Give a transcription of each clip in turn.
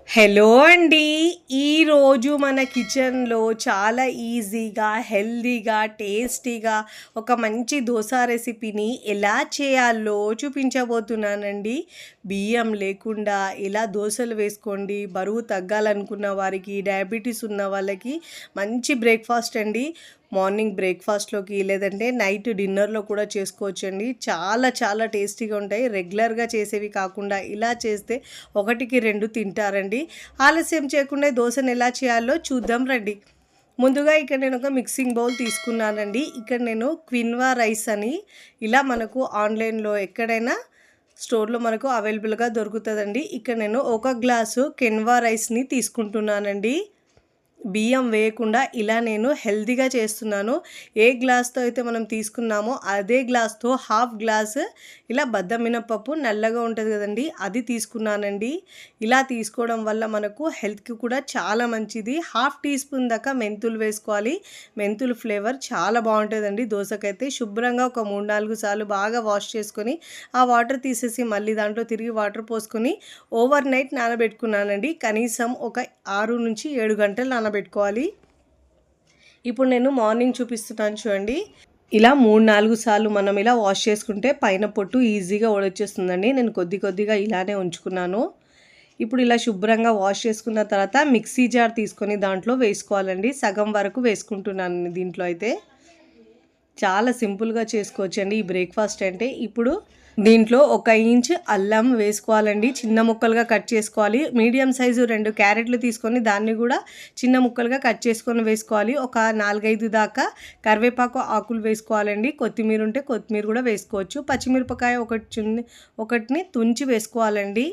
Hello అండి. ఈరోజు మన కిచెన్లో చాలా ఈజీగా, హెల్తీగా, టేస్టీగా ఒక మంచి దోస రెసిపీని ఎలా చేయాలో చూపించబోతున్నానండి. బియ్యం లేకుండా ఇలా దోశలు వేసుకోండి. బరువు తగ్గాలనుకున్న వారికి, డయాబెటీస్ ఉన్న వాళ్ళకి మంచి బ్రేక్ఫాస్ట్ అండి. మార్నింగ్ బ్రేక్ఫాస్ట్లోకి లేదంటే నైట్ డిన్నర్లో కూడా చేసుకోవచ్చండి. చాలా చాలా టేస్టీగా ఉంటాయి. రెగ్యులర్గా చేసేవి కాకుండా ఇలా చేస్తే ఒకటికి రెండు తింటారండి. ఆలస్యం చేయకుండా దోశను ఎలా చేయాలో చూద్దాం రండి. ముందుగా ఇక్కడ నేను ఒక మిక్సింగ్ బౌల్ తీసుకున్నానండి. ఇక్కడ నేను క్విన్వా రైస్ అని ఇలా మనకు ఆన్లైన్లో ఎక్కడైనా స్టోర్లో మనకు అవైలబుల్గా దొరుకుతుందండి. ఇక్కడ నేను ఒక గ్లాసు కెన్వా రైస్ని తీసుకుంటున్నానండి. బియ్యం వేయకుండా ఇలా నేను హెల్తీగా చేస్తున్నాను. ఏ గ్లాస్తో అయితే మనం తీసుకున్నామో అదే గ్లాస్తో హాఫ్ గ్లాస్ ఇలా బద్ద మినపప్పు నల్లగా ఉంటుంది కదండి, అది తీసుకున్నానండి. ఇలా తీసుకోవడం వల్ల మనకు హెల్త్కి కూడా చాలా మంచిది. హాఫ్ టీ స్పూన్ దాకా మెంతులు వేసుకోవాలి. మెంతులు ఫ్లేవర్ చాలా బాగుంటుందండి దోశకైతే. శుభ్రంగా ఒక 3-4 సార్లు బాగా వాష్ చేసుకొని ఆ వాటర్ తీసేసి మళ్ళీ దాంట్లో తిరిగి వాటర్ పోసుకొని ఓవర్ నైట్ నానబెట్టుకున్నానండి. కనీసం ఒక 6 నుంచి 7 గంటలు నానబెట్టుకోవాలి. ఇప్పుడు నేను మార్నింగ్ చూపిస్తున్నాను చూడండి. ఇలా 3-4 సార్లు మనం ఇలా వాష్ చేసుకుంటే పైన పొట్టు ఈజీగా ఊడొచ్చేస్తుందండి. నేను కొద్దిగా ఇలానే ఉంచుకున్నాను. ఇప్పుడు ఇలా శుభ్రంగా వాష్ చేసుకున్న తర్వాత మిక్సీ జార్ తీసుకొని దాంట్లో వేసుకోవాలండి. సగం వరకు వేసుకుంటున్నాను దీంట్లో అయితే. చాలా సింపుల్గా చేసుకోవచ్చండి ఈ బ్రేక్ఫాస్ట్ అంటే. ఇప్పుడు దీంట్లో 1 ఇంచ్ అల్లం వేసుకోవాలండి. చిన్న ముక్కలుగా కట్ చేసుకోవాలి. మీడియం సైజు 2 క్యారెట్లు తీసుకొని దాన్ని కూడా చిన్న ముక్కలుగా కట్ చేసుకొని వేసుకోవాలి. ఒక 4-5 దాకా కరివేపాకు ఆకులు వేసుకోవాలండి. కొత్తిమీర ఉంటే కొత్తిమీర కూడా వేసుకోవచ్చు. పచ్చిమిరపకాయ ఒకటిని తుంచి వేసుకోవాలండి.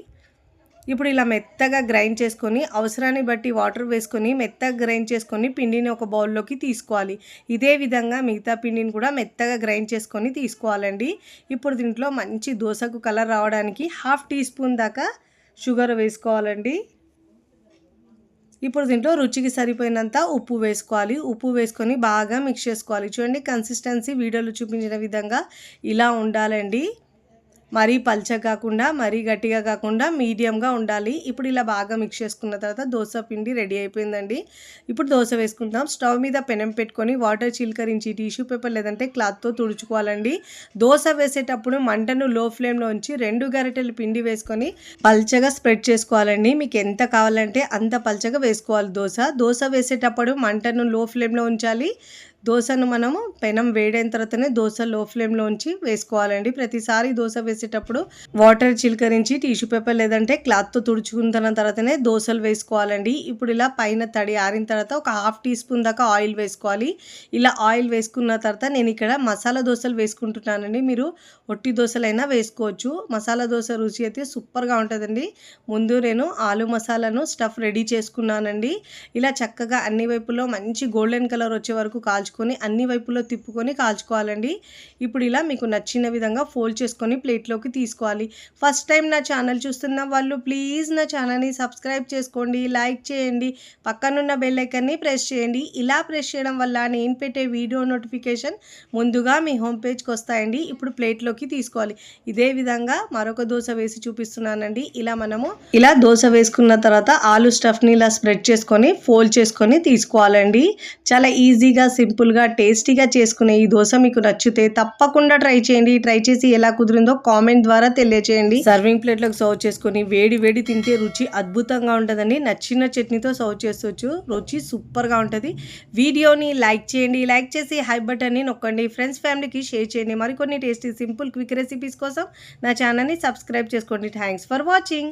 ఇప్పుడు ఇలా మెత్తగా గ్రైండ్ చేసుకొని అవసరాన్ని బట్టి వాటర్ వేసుకొని మెత్తగా గ్రైండ్ చేసుకొని పిండిని ఒక బౌల్లోకి తీసుకోవాలి. ఇదే విధంగా మిగతా పిండిని కూడా మెత్తగా గ్రైండ్ చేసుకొని తీసుకోవాలండి. ఇప్పుడు దీంట్లో మంచి దోశకు కలర్ రావడానికి హాఫ్ టీ స్పూన్ దాకా షుగర్ వేసుకోవాలండి. ఇప్పుడు దీంట్లో రుచికి సరిపోయినంత ఉప్పు వేసుకోవాలి. ఉప్పు వేసుకొని బాగా మిక్స్ చేసుకోవాలి. చూడండి, కన్సిస్టెన్సీ వీడియోలో చూపించిన విధంగా ఇలా ఉండాలండి. మరీ పల్చగా కాకుండా మరీ గట్టిగా కాకుండా మీడియంగా ఉండాలి. ఇప్పుడు ఇలా బాగా మిక్స్ చేసుకున్న తర్వాత దోశ పిండి రెడీ అయిపోయిందండి. ఇప్పుడు దోశ వేసుకుందాం. స్టవ్ మీద పెనం పెట్టుకొని వాటర్ చిలకరించి టిష్యూ పేపర్ లేదంటే క్లాత్తో తుడుచుకోవాలండి. దోశ వేసేటప్పుడు మంటను లో ఫ్లేమ్లో ఉంచి 2 గరిటెలు పిండి వేసుకొని పల్చగా స్ప్రెడ్ చేసుకోవాలండి. మీకు ఎంత కావాలంటే అంత పల్చగా వేసుకోవాలి దోశ వేసేటప్పుడు మంటను లో ఫ్లేమ్లో ఉంచాలి. దోశను మనము పెనం వేడైన తర్వాతనే దోశ లో ఫ్లేమ్లో ఉంచి వేసుకోవాలండి. ప్రతిసారి దోశ వేసేటప్పుడు వాటర్ చిలకరించి టిష్యూ పేపర్ లేదంటే క్లాత్తో తుడుచుకున్న తర్వాతనే దోశలు వేసుకోవాలండి. ఇప్పుడు ఇలా పైన తడి ఆరిన తర్వాత ఒక హాఫ్ టీ స్పూన్ దాకా ఆయిల్ వేసుకోవాలి. ఇలా ఆయిల్ వేసుకున్న తర్వాత నేను ఇక్కడ మసాలా దోశలు వేసుకుంటున్నానండి. మీరు ఒట్టి దోశలైనా వేసుకోవచ్చు. మసాలా దోశ రుచి అయితే సూపర్గా ఉంటుందండి. ముందు నేను ఆలు మసాలాను స్టఫ్ రెడీ చేసుకున్నానండి. ఇలా చక్కగా అన్ని వైపులో మంచి గోల్డెన్ కలర్ వచ్చే వరకు అన్ని వైపులో తిప్పుకొని కాల్చుకోవాలండి. ఇప్పుడు ఇలా మీకు నచ్చిన విధంగా ఫోల్డ్ చేసుకొని ప్లేట్లోకి తీసుకోవాలి. ఫస్ట్ టైం నా ఛానల్ చూస్తున్న వాళ్ళు ప్లీజ్ నా ఛానల్ని సబ్స్క్రైబ్ చేసుకోండి, లైక్ చేయండి, పక్కనున్న బెల్ ఐకాన్ని ప్రెస్ చేయండి. ఇలా ప్రెస్ చేయడం వల్ల నేను పెట్టే వీడియో నోటిఫికేషన్ ముందుగా మీ హోమ్ పేజ్కి వస్తాయండి. ఇప్పుడు ప్లేట్లోకి తీసుకోవాలి. ఇదే విధంగా మరొక దోశ వేసి చూపిస్తున్నానండి. ఇలా దోశ వేసుకున్న తర్వాత ఆలు స్టఫ్ని ఇలా స్ప్రెడ్ చేసుకొని ఫోల్డ్ చేసుకొని తీసుకోవాలండి. చాలా ఈజీగా సింపుల్గా టేస్టీగా చేసుకునే ఈ దోశ మీకు నచ్చితే తప్పకుండా ట్రై చేయండి. ట్రై చేసి ఎలా కుదిరిందో కామెంట్ ద్వారా తెలియచేయండి. సర్వింగ్ ప్లేట్లోకి సర్వ్ చేసుకొని వేడి తింటే రుచి అద్భుతంగా ఉంటుందండి. నచ్చిన చట్నీతో సర్వ్ చేసుకోవచ్చు. రుచి సూపర్గా ఉంటుంది. వీడియోని లైక్ చేయండి. లైక్ చేసి హై బటన్ని నొక్కండి. ఫ్రెండ్స్ ఫ్యామిలీకి షేర్ చేయండి. మరికొన్ని టేస్టీ సింపుల్ క్విక్ రెసిపీస్ కోసం నా ఛానల్ని సబ్స్క్రైబ్ చేసుకోండి. Thanks for watching.